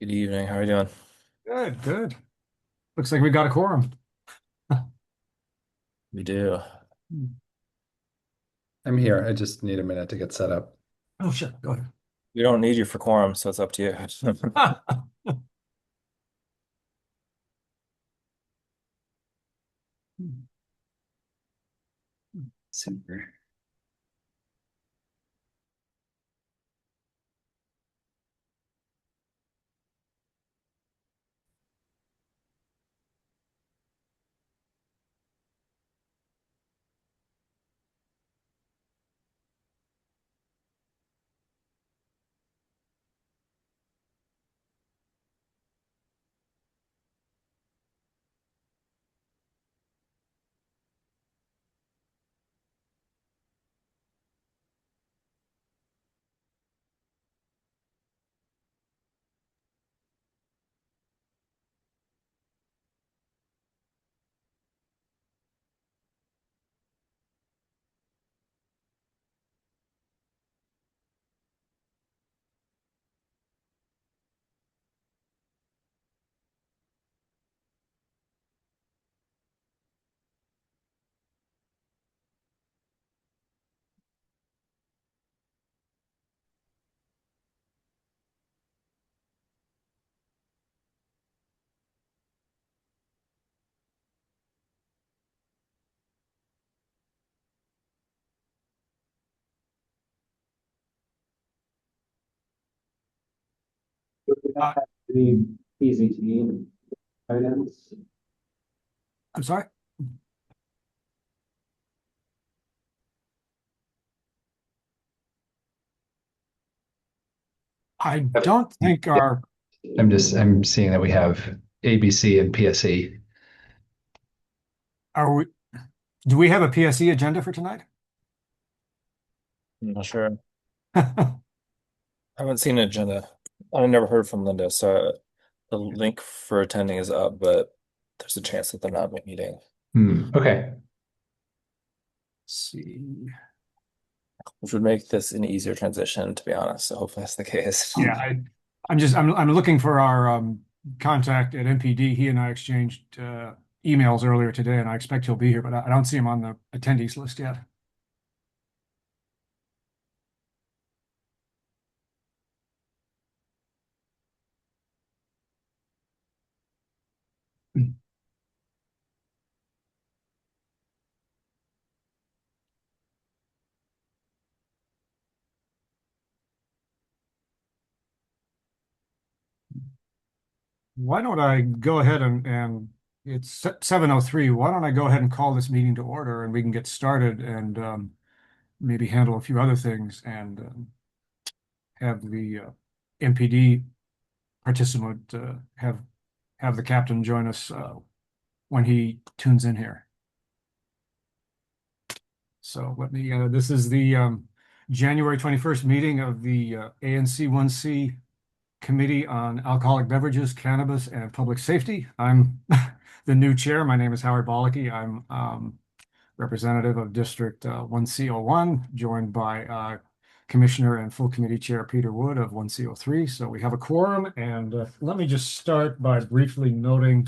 Good evening. How are you doing? Good, good. Looks like we got a quorum. We do. I'm here. I just need a minute to get set up. Oh, sure. Go ahead. We don't need you for quorum, so it's up to you. Super. Uh, The PZT items. I'm sorry. I don't think Yeah, our, I'm seeing that we have ABC and PSE. are we, do we have a PSE agenda for tonight? I'm not sure. I haven't seen an agenda. I never heard from Linda, so the link for attending is up, but there's a chance that they're not meeting, Okay. See. which would make this an easier transition, to be honest. So hopefully that's the case. Yeah, I'm looking for our contact at MPD. He and I exchanged emails earlier today, and I expect he'll be here, but I don't see him on the attendees list yet. Why don't I go ahead and it's 7:03. Why don't I go ahead and call this meeting to order and we can get started and maybe handle a few other things and have the MPD participant have the captain join us when he tunes in here. So let me, this is the January 21st meeting of the ANC 1C Committee on Alcoholic Beverages, Cannabis, and Public Safety. I'm the new chair. My name is Howard Bollicky. I'm representative of District 1C01, joined by Commissioner and full committee chair Peter Wood of 1C03. So we have a quorum, and let me just start by briefly noting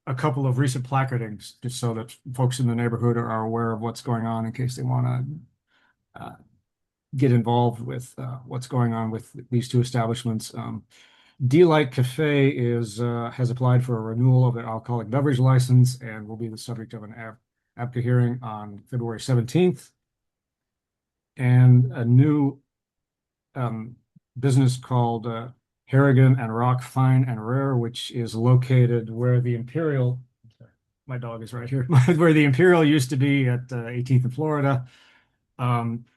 a couple of recent placardings, just so that folks in the neighborhood are aware of what's going on in case they want to get involved with what's going on with these two establishments. Delight Cafe has applied for a renewal of their alcoholic beverage license and will be the subject of an APCA hearing on February 17th. And a new business called Harrigan and Rock Fine and Rare, which is located where the Imperial, my dog is right here, where the Imperial used to be at 18th and Florida.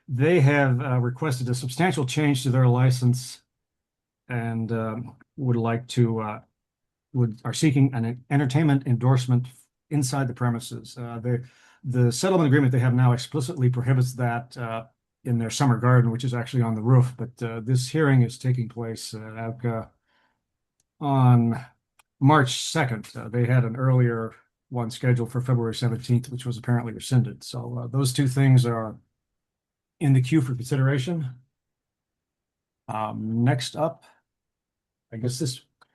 They have requested a substantial change to their license and would like to are seeking an entertainment endorsement inside the premises. The settlement agreement they have now explicitly prohibits that in their summer garden, which is actually on the roof. But this hearing is taking place on March 2nd. They had an earlier one scheduled for February 17th, which was apparently rescinded. So those two things are in the queue for consideration. Next up, I guess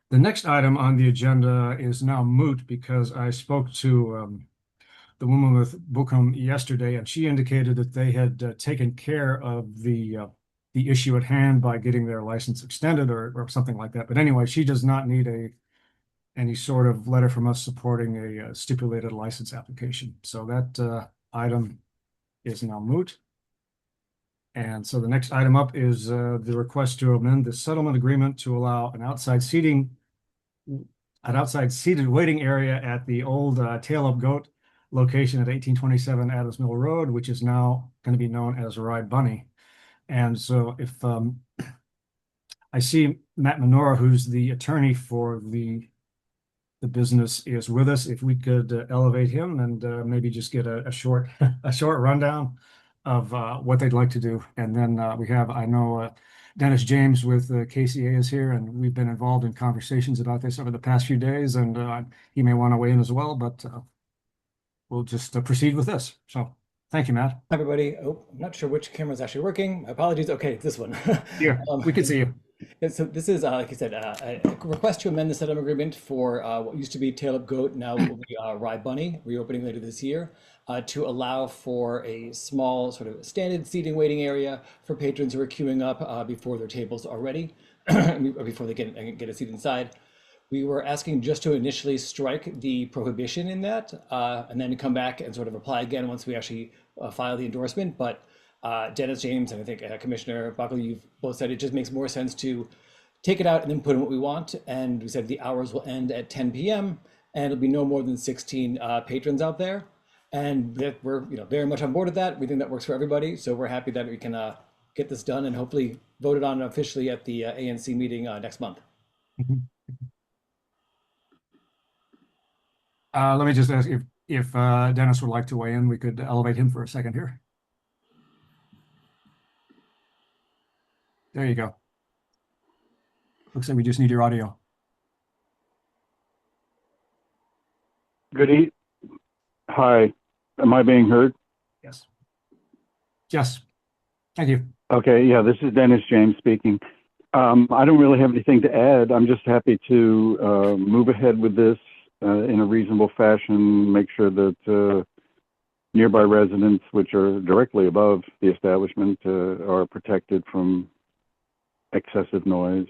The next item on the agenda is now moot because I spoke to the woman with Bookham yesterday, and she indicated that they had taken care of the issue at hand by getting their license extended or something like that. But anyway, she does not need any sort of letter from us supporting a stipulated license application. So that item is now moot. And so the next item up is the request to amend the settlement agreement to allow an outside seated waiting area at the old Tail Up Goat location at 1827 Adams Mill Road, which is now going to be known as Rye Bunny. And so if I see Matt Menora, who's the attorney for the business, is with us, if we could elevate him and maybe just get a short a short rundown of what they'd like to do. And then we have, I know Dennis James with KCA is here, and we've been involved in conversations about this over the past few days, and he may want to weigh in as well, but we'll just proceed with this. So thank you, Matt. Hi, everybody. Oh, I'm not sure which camera is actually working. My apologies. Okay, it's this one. Here, we can see you. Yeah, so this is, like I said, a request to amend the settlement agreement for what used to be Tail Up Goat, now will be Rye Bunny, reopening later this year, to allow for a small sort of standard seating waiting area for patrons who are queuing up before their tables are ready, before they get a seat inside. We were asking just to initially strike the prohibition in that, and then come back and sort of apply again once we actually file the endorsement. But Dennis James and I think Commissioner Buckley, you've both said it just makes more sense to take it out and then put in what we want. And we said the hours will end at 10 p.m. and it'll be no more than 16 patrons out there. And that we're very much on board with that. We think that works for everybody. So we're happy that we can get this done and hopefully voted on officially at the ANC meeting next month. Mhm. Let me just ask if Dennis would like to weigh in. We could elevate him for a second here. There you go. Looks like we just need your audio. Hi, am I being heard? Yes. Yes. Thank you. Okay, yeah, this is Dennis James speaking. I don't really have anything to add. I'm just happy to move ahead with this in a reasonable fashion, make sure that nearby residents, which are directly above the establishment, are protected from excessive noise.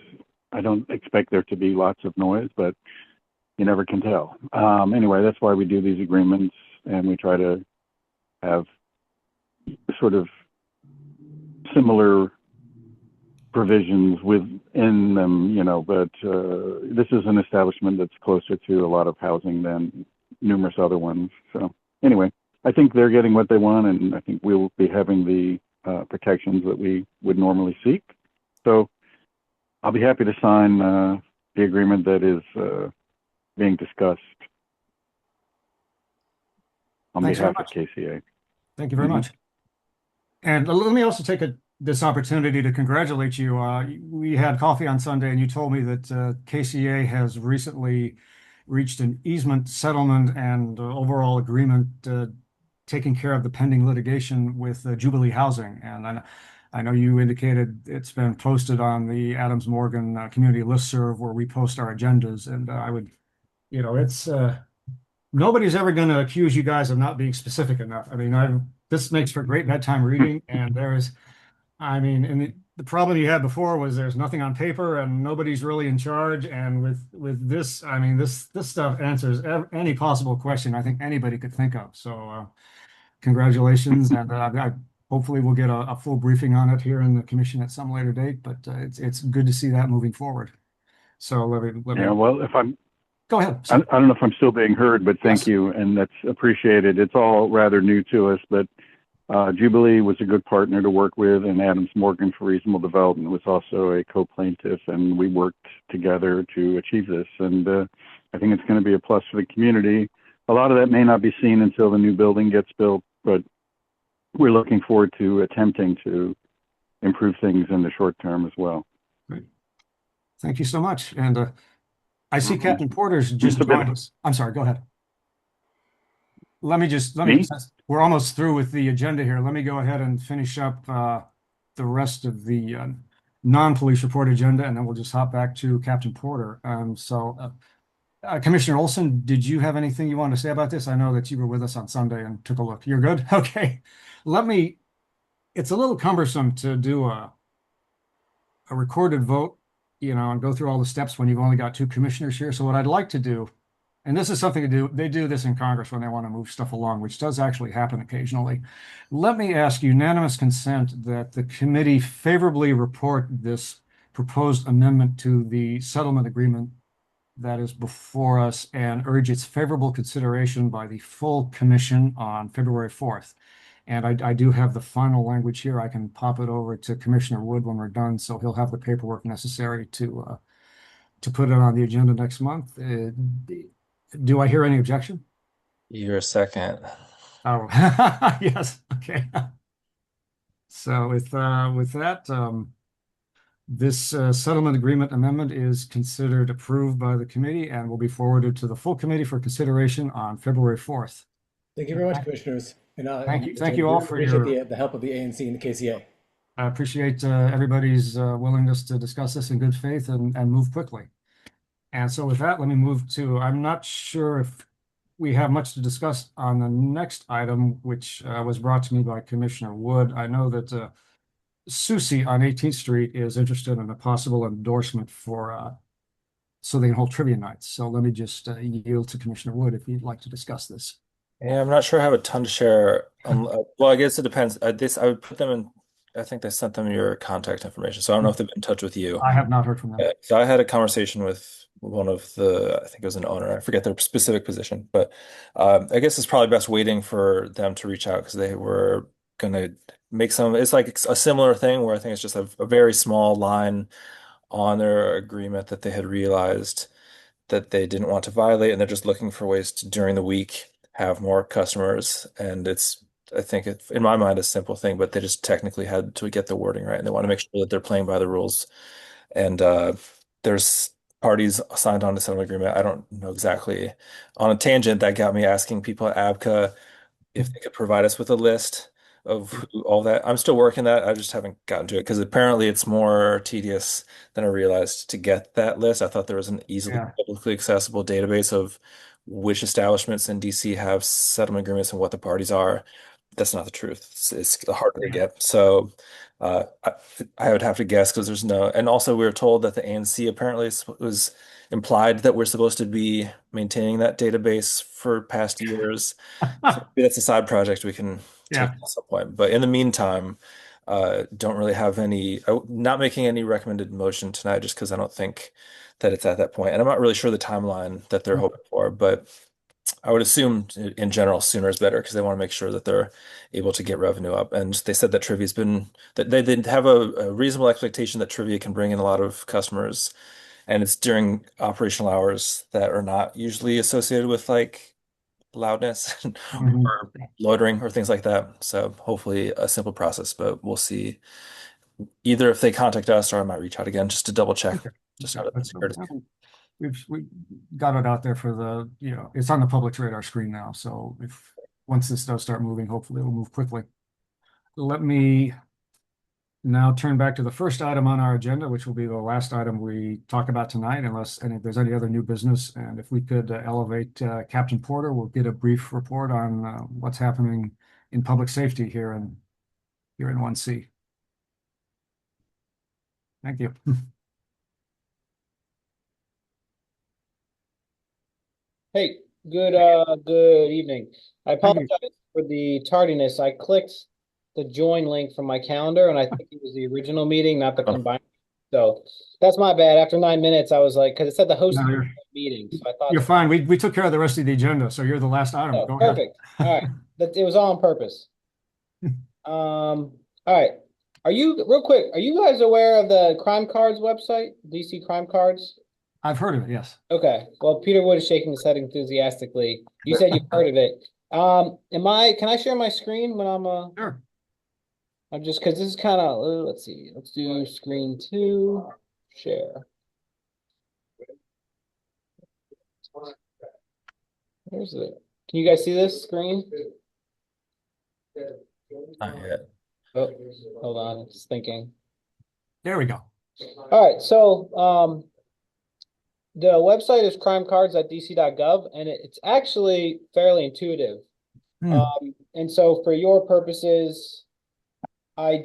I don't expect there to be lots of noise, but you never can tell. Anyway, that's why we do these agreements, and we try to have sort of similar provisions within them, but this is an establishment that's closer to a lot of housing than numerous other ones. So anyway, I think they're getting what they want, and I think we'll be having the protections that we would normally seek. So I'll be happy to sign the agreement that is being discussed on Thanks very behalf of much. KCA. Thank you very much. And let me also take this opportunity to congratulate you. We had coffee on Sunday, and you told me that KCA has recently reached an easement settlement and overall agreement taking care of the pending litigation with Jubilee Housing. And I know you indicated it's been posted on the Adams Morgan community listserv where we post our agendas. And I would, it's nobody's ever going to accuse you guys of not being specific enough. I mean, this makes for great bedtime reading, and and the problem you had before was there's nothing on paper and nobody's really in charge. And with this, this stuff answers any possible question I think anybody could think of. So congratulations, and hopefully we'll get a full briefing on it here in the commission at some later date. But it's good to see that moving forward. So let me. Yeah, well, if I'm Go ahead. I don't know if I'm still being heard, but thank Yes. you, and that's appreciated. It's all rather new to us, but Jubilee was a good partner to work with, and Adams Morgan for Reasonable Development was also a co-plaintiff, and we worked together to achieve this. And I think it's going to be a plus for the community. A lot of that may not be seen until the new building gets built, but we're looking forward to attempting to improve things in the short term as well. Great. Thank you so much. And I see Mhm. Captain Porter's just Just a bit- joined us. I'm sorry, go ahead. Let me Me? we're almost through with the agenda here. Let me go ahead and finish up the rest of the non-police report agenda, and then we'll just hop back to Captain Porter. Commissioner Olson, did you have anything you wanted to say about this? I know that you were with us on Sunday and took a look. You're good? Okay. It's a little cumbersome to do a recorded vote, and go through all the steps when you've only got two commissioners here. So what I'd like to do, and this is something to do, they do this in Congress when they want to move stuff along, which does actually happen occasionally. Let me ask unanimous consent that the committee favorably report this proposed amendment to the settlement agreement that is before us and urge its favorable consideration by the full commission on February 4th. And I do have the final language here. I can pop it over to Commissioner Wood when we're done, so he'll have the paperwork necessary to put it on the agenda next month. Do I hear any objection? You're a second. Oh, yes. Okay. So with that, this settlement agreement amendment is considered approved by the committee and will be forwarded to the full committee for consideration on February 4th. Thank you very much, commissioners. And Thank you all for appreciate your. the help of the ANC and the KCA. I appreciate everybody's willingness to discuss this in good faith and move quickly. And so with that, let me move to, I'm not sure if we have much to discuss on the next item, which was brought to me by Commissioner Wood. I know that Susie on 18th Street is interested in a possible endorsement for so they can hold trivia nights. So let me just yield to Commissioner Wood if you'd like to discuss this. Yeah, I'm not sure I have a ton to share. Well, I guess it depends. I would put them in. I think they sent them your contact information, so I don't know if they've been in touch with you. I have not heard from them. So I had a conversation with one of the, I think it was an owner. I forget their specific position, but I guess it's probably best waiting for them to reach out because they were going to make some. It's like a similar thing where I think it's just a very small line on their agreement that they had realized that they didn't want to violate, and they're just looking for ways to, during the week, have more customers. And it's, I think, in my mind, a simple thing, but they just technically had to get the wording right, and they want to make sure that they're playing by the rules. And there's parties signed on to settlement agreement. I don't know exactly. On a tangent, that got me asking people at ABCA if they could provide us with a list of all that. I'm still working that. I just haven't gotten to it because apparently it's more tedious than I realized to get that list. I thought there was an easily Yeah. publicly accessible database of which establishments in DC have settlement agreements and what the parties are. That's not the truth. It's harder to get. So I would have to guess because there's no, and also we were told that the ANC apparently was implied that we're supposed to be maintaining that database for past years. So maybe that's a side project we can take Yeah. at some point. But in the meantime, don't really have any, not making any recommended motion tonight just because I don't think that it's at that point. And I'm not really sure the timeline that they're hoping for, but I would assume in general sooner is better because they want to make sure that they're able to get revenue up. And they said that trivia's been that they did have a reasonable expectation that trivia can bring in a lot of customers, and it's during operational hours that are not usually associated with like loudness Mhm. or loitering or things like that. So hopefully a simple process, but we'll see either if they contact us or I might reach out again just to double check Okay. just Okay. out of courtesy. We got it out there for it's on the public's radar screen now. So once this does start moving, hopefully it'll move quickly. Let me now turn back to the first item on our agenda, which will be the last item we talk about tonight, unless there's any other new business. And if we could elevate Captain Porter, we'll get a brief report on what's happening in public safety here in 1C. Thank you. Hey, good evening. I Thank you. apologize for the tardiness. I clicked the join link from my calendar and I think it was the original meeting, not the Oh. combined. So that's my bad. After 9 minutes, I was like, because it said the host No, meeting. So I thought, you're fine. We took care of the rest of the agenda, so you're the last item. oh, Go ahead. perfect. All right. It was all on purpose. All right. Real quick, are you guys aware of the Crime Cards website, DC Crime Cards? I've heard of it, yes. Okay. Well, Peter Wood is shaking his head enthusiastically. You said you've heard of it. Can I share my screen when Sure. I'm just, because this is kind of, let's see, let's do screen 2, share. Where's it? Can you guys see this screen? Not yet. Oh, hold on, I'm just thinking. There we go. All right, so the website is crimecards.dc.gov, and it's actually fairly intuitive. Hmm. And so for your purposes, I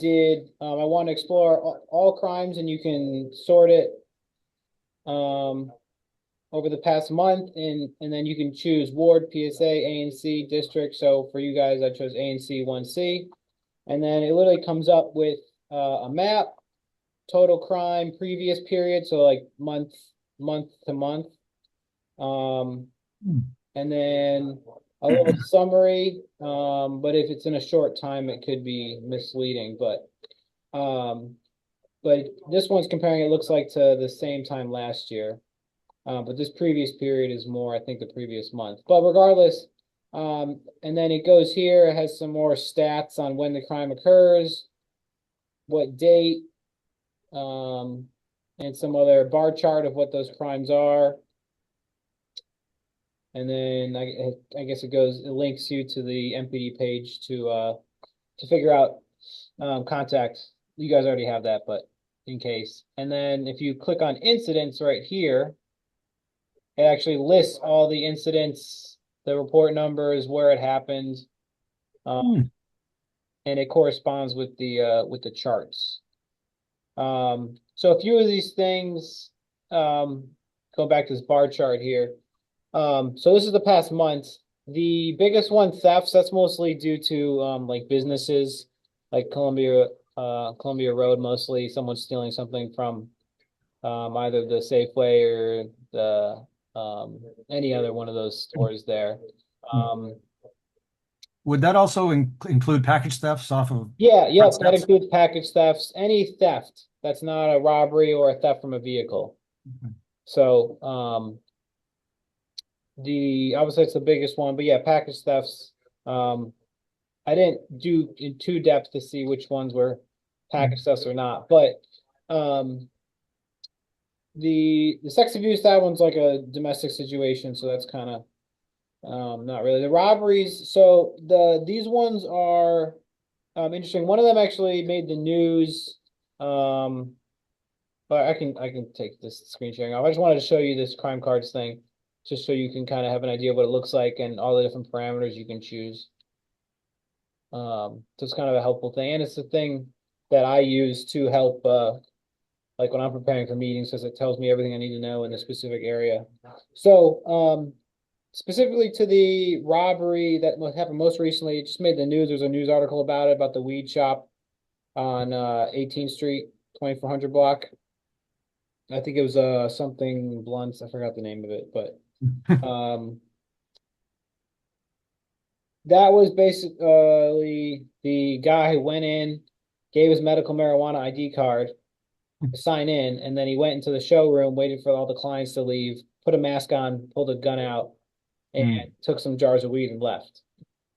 want to explore all crimes, and you can sort it over the past month, and then you can choose ward, PSA, ANC, district. So for you guys, I chose ANC 1C, and then it literally comes up with a map, total crime, previous period, so like month to month. And then a little summary. But if it's in a short time, it could be misleading. But this one's comparing, it looks like, to the same time last year. But this previous period is more, I think, the previous month. But regardless, and then it goes here, it has some more stats on when the crime occurs, what date, and some other bar chart of what those crimes are. And then I guess it links you to the MPD page to figure out contact. You guys already have that, but in case. And then if you click on incidents right here, it actually lists all the incidents, the report numbers, where it happened, and it corresponds with the charts. So a few of these things, go back to this bar chart here. So this is the past month. The biggest one, thefts, that's mostly due to like businesses, like Columbia Road, mostly someone stealing something from either the Safeway or the any other one of those stores there. Um, Would that also include package thefts off of yeah, front yep, that steps? includes package thefts, any theft that's not a robbery or a theft from a vehicle. Mhm. So the obviously it's the biggest one, but yeah, package thefts. I didn't do in too depth to see which ones were package thefts or not, but the sex abuse, that one's like a domestic situation, so that's kind of not really. The robberies, so these ones are interesting. One of them actually made the news. But I can take this screen sharing off. I just wanted to show you this crime cards thing, just so you can kind of have an idea of what it looks like and all the different parameters you can choose. So it's kind of a helpful thing, and it's the thing that I use to help, like when I'm preparing for meetings, because it tells me everything I need to know in a specific area. So, specifically to the robbery that happened most recently, it just made the news. There's a news article about it, about the weed shop on 18th Street, 2400 block. I think it was something Blunts. I forgot the name of it, but that was basically the guy who went in, gave his medical marijuana ID card to sign in, and then he went into the showroom, waited for all the clients to leave, put a mask on, pulled a gun out, and took some jars of weed and left.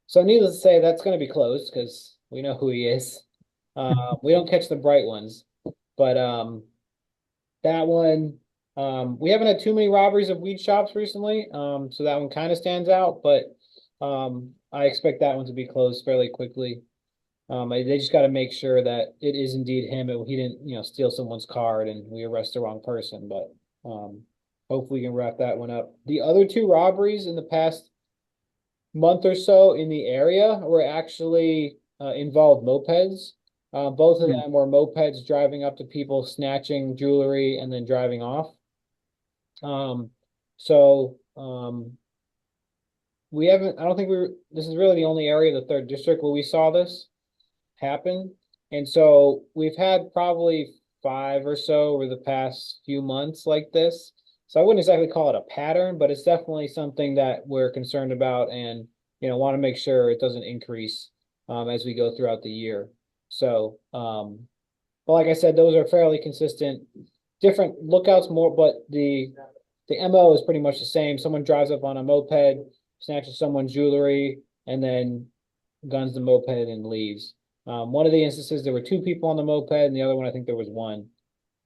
So needless to say, that's going to be closed because we know who he is. We don't catch the bright ones, but that one, we haven't had too many robberies of weed shops recently, so that one kind of stands out, but I expect that one to be closed fairly quickly. They just got to make sure that it is indeed him, and he didn't, steal someone's card and we arrest the wrong person, but hopefully we can wrap that one up. The other two robberies in the past month or so in the area were actually involved mopeds. Both of them were mopeds driving up to people, snatching jewelry, and then driving off. So we haven't, I don't think this is really the only area of the third district where we saw this happen. And so we've had probably five or so over the past few months like this. So I wouldn't exactly call it a pattern, but it's definitely something that we're concerned about and, want to make sure it doesn't increase as we go throughout the year. So, but like I said, those are fairly consistent, different lookouts more, but the MO is pretty much the same. Someone drives up on a moped, snatches someone's jewelry, and then guns the moped and leaves. One of the instances, there were two people on the moped, and the other one, I think there was one.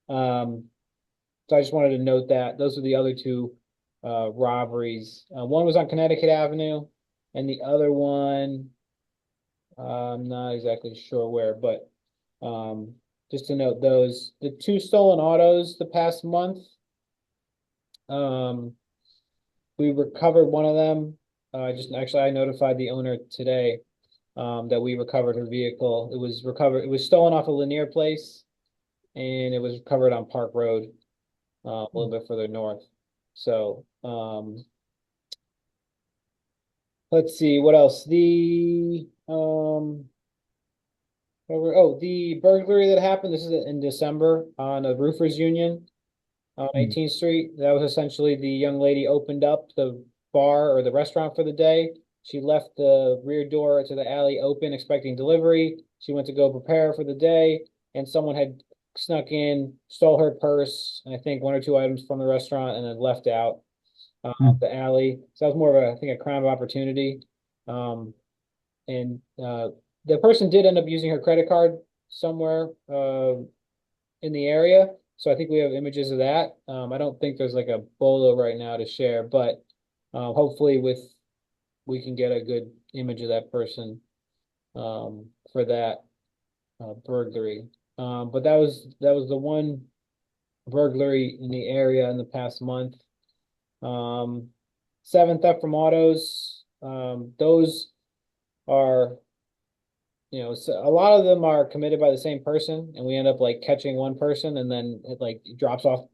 So I just wanted to note that those are the other two robberies. One was on Connecticut Avenue, and the other one, I'm not exactly sure where, but just to note those. The two stolen autos the past month. We recovered one of them. I notified the owner today that we recovered her vehicle. It was stolen off a Lanier Place, and it was recovered on Park Road, a little bit further north. So, let's see what else. The burglary that happened. This is in December on a roofers union on 18th Street. That was essentially the young lady opened up the bar or the restaurant for the day. She left the rear door to the alley open, expecting delivery. She went to go prepare for the day, and someone had snuck in, stole her purse, and I think one or two items from the restaurant, and then left out the alley. So that was more of a, I think, a crime of opportunity. And the person did end up using her credit card somewhere in the area. So I think we have images of that. I don't think there's like a bolo right now to share, but hopefully we can get a good image of that person for that burglary. But that was the one burglary in the area in the past month. 7 theft from autos. Those are, so a lot of them are committed by the same person, and we end up like catching one person, and then it like drops off.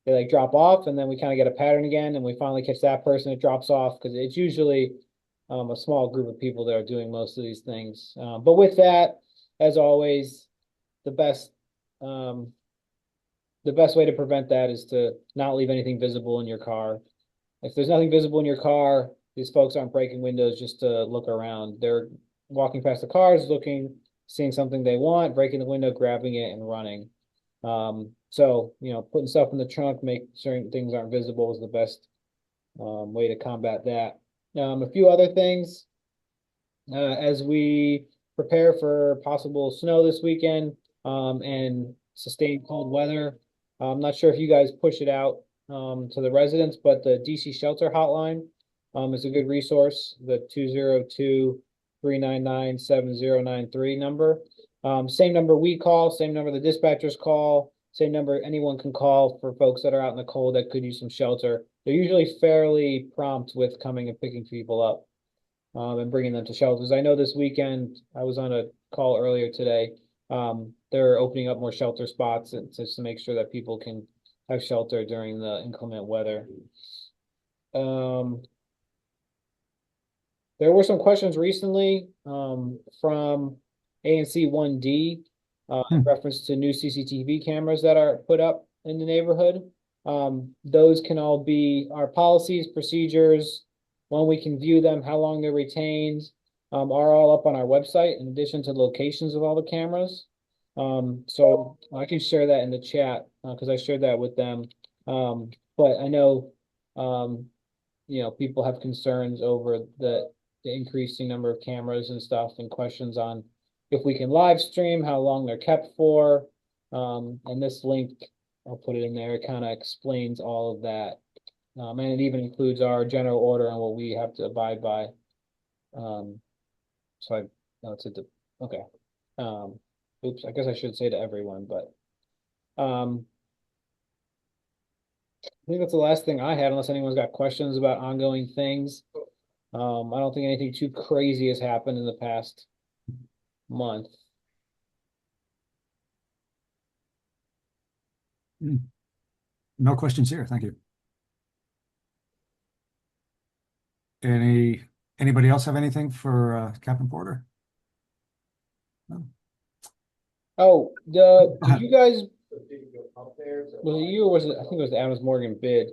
They like drop off, and then we kind of get a pattern again, and we finally catch that person. It drops off because it's usually a small group of people that are doing most of these things. But with that, as always, the best way to prevent that is to not leave anything visible in your car. If there's nothing visible in your car, these folks aren't breaking windows just to look around. They're walking past the cars, looking, seeing something they want, breaking the window, grabbing it, and running. So, putting stuff in the trunk, make certain things aren't visible is the best way to combat that. A few other things as we prepare for possible snow this weekend and sustained cold weather. I'm not sure if you guys push it out to the residents, but the DC shelter hotline is a good resource. The 202-399-7093 number. Same number we call, same number the dispatchers call, same number anyone can call for folks that are out in the cold that could use some shelter. They're usually fairly prompt with coming and picking people up and bringing them to shelters. I know this weekend, I was on a call earlier today. They're opening up more shelter spots just to make sure that people can have shelter during the inclement weather. There were some questions recently from ANC 1D in reference to new CCTV cameras that are put up in the neighborhood. Those can all be our policies, procedures, when we can view them, how long they're retained, are all up on our website in addition to locations of all the cameras. So I can share that in the chat because I shared that with them. But I know, people have concerns over the increasing number of cameras and stuff and questions on if we can live stream, how long they're kept for. And this link, I'll put it in there, it kind of explains all of that. And it even includes our general order and what we have to abide by. No, it's okay. Oops, I guess I should say to everyone, but I think that's the last thing I had, unless anyone's got questions about ongoing things. I don't think anything too crazy has happened in the past month. No questions here. Thank you. Anybody else have anything for Captain Porter? No. Oh, did you guys, was it you or was it, I think it was the Adams Morgan bid,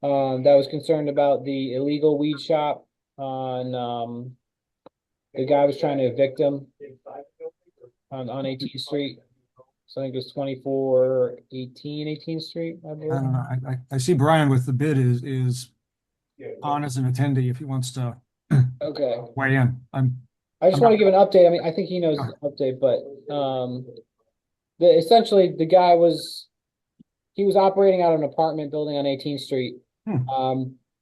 that was concerned about the illegal weed shop on, the guy was trying to evict him on 18th Street. So I think it was 2418 18th Street, I I believe. don't know. I see Brian with the bid is on as an attendee if he wants to Okay. weigh in. I just want to give an update. I mean, I think he knows the update, but essentially the guy was operating out of an apartment building on 18th Street.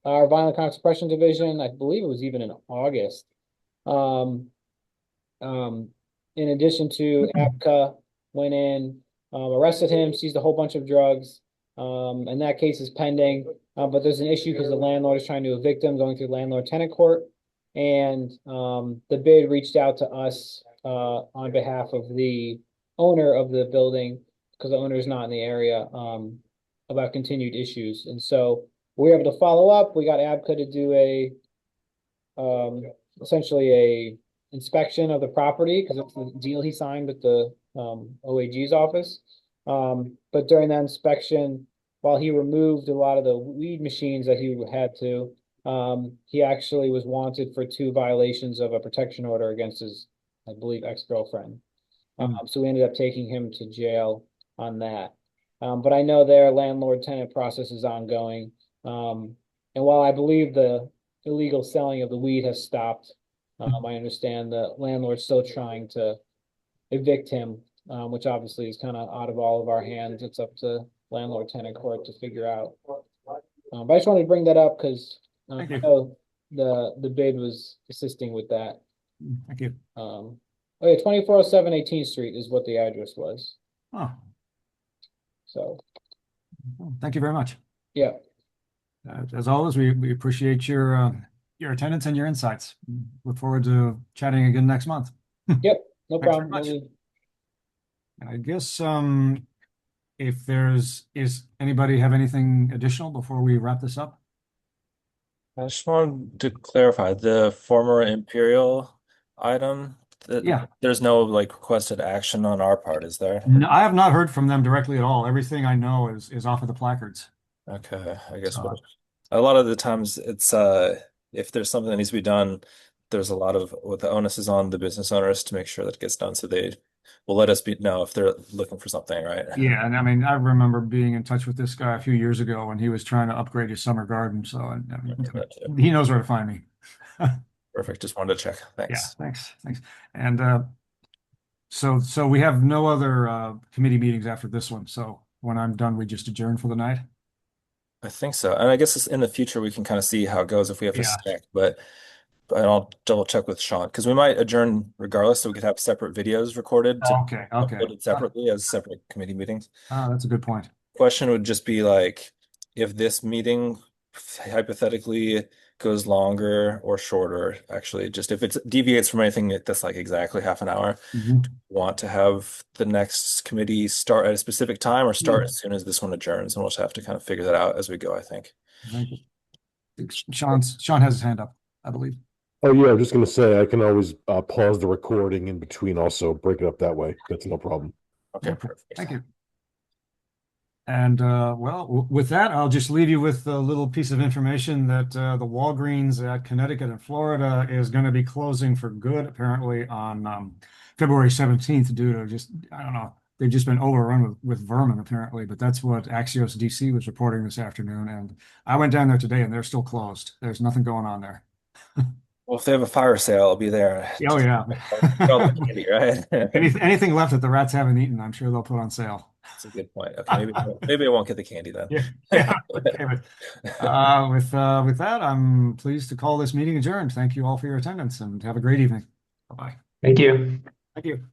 Our violent crime suppression division, I believe it was even in August. In addition to APCA went in, arrested him, seized a whole bunch of drugs. And that case is pending. But there's an issue because the landlord is trying to evict him, going through landlord-tenant court. And the bid reached out to us on behalf of the owner of the building, because the owner is not in the area, about continued issues. And so we were able to follow up. We got ABCA to do essentially a inspection of the property, because it's the deal he signed with the OAG's office. But during that inspection, while he removed a lot of the weed machines that he had to, he actually was wanted for 2 violations of a protection order against his, I believe, ex-girlfriend. So we ended up taking him to jail on that. But I know their landlord-tenant process is ongoing. And while I believe the illegal selling of the weed has stopped, I understand the landlord's still trying to evict him, which obviously is kind of out of all of our hands. It's up to landlord-tenant court to figure out. But I just wanted to bring that up because I know the bid was assisting with that. Thank you. Oh yeah, 2407 18th Street is what the address was. Oh, So, well, thank you very much. yeah. As always, we appreciate your attendance and your insights. Look forward to chatting again next month. Yep, no Thanks very problem. much. I guess if is anybody have anything additional before we wrap this up? I just wanted to clarify the former Imperial item. Yeah. There's no like requested action on our part, is there? No, I have not heard from them directly at all. Everything I know is off of the placards. Okay, I guess So, a lot of the times it's if there's something that needs to be done, there's a lot of what the onus is on the business owners to make sure that it gets done. So they will let us know if they're looking for something, right? yeah, and I mean, I remember being in touch with this guy a few years ago when he was trying to upgrade his summer garden. So I mean, Okay, that too. he knows where to find me. Perfect. Just wanted to check. Yeah, Thanks. thanks. And so we have no other committee meetings after this one. So when I'm done, we just adjourn for the night. I think so. And I guess in the future we can kind of see how it goes if we have to Yeah. stick, but I'll double check with Sean because we might adjourn regardless, so we could have separate videos recorded to Okay. uploaded separately as separate committee meetings. That's a good point. Question would just be like if this meeting hypothetically goes longer or shorter, actually, just if it deviates from anything that's like exactly half an hour, Mhm. want to have the next committee start at a specific time or start as soon as this one adjourns, and we'll just have to kind of figure that out as we go, I think. Thank you. Sean has his hand up, I believe. Oh yeah, I'm just gonna say I can always pause the recording in between, also break it up that way. That's no problem. Okay, perfect. Thank you. And well, with that, I'll just leave you with a little piece of information that the Walgreens at Connecticut and Florida is going to be closing for good, apparently on February 17th, due to just, I don't know, they've just been overrun with vermin, apparently. But that's what Axios DC was reporting this afternoon. And I went down there today and they're still closed. There's nothing going on there. Well, if they have a fire sale, I'll be there. Oh, yeah. All the candy, right? Anything left that the rats haven't eaten, I'm sure they'll put on sale. That's a good point. Okay, maybe I won't get the candy then. Yeah. Okay. With that, I'm pleased to call this meeting adjourned. Thank you all for your attendance and have a great evening. Bye-bye. Thank you. Thank you.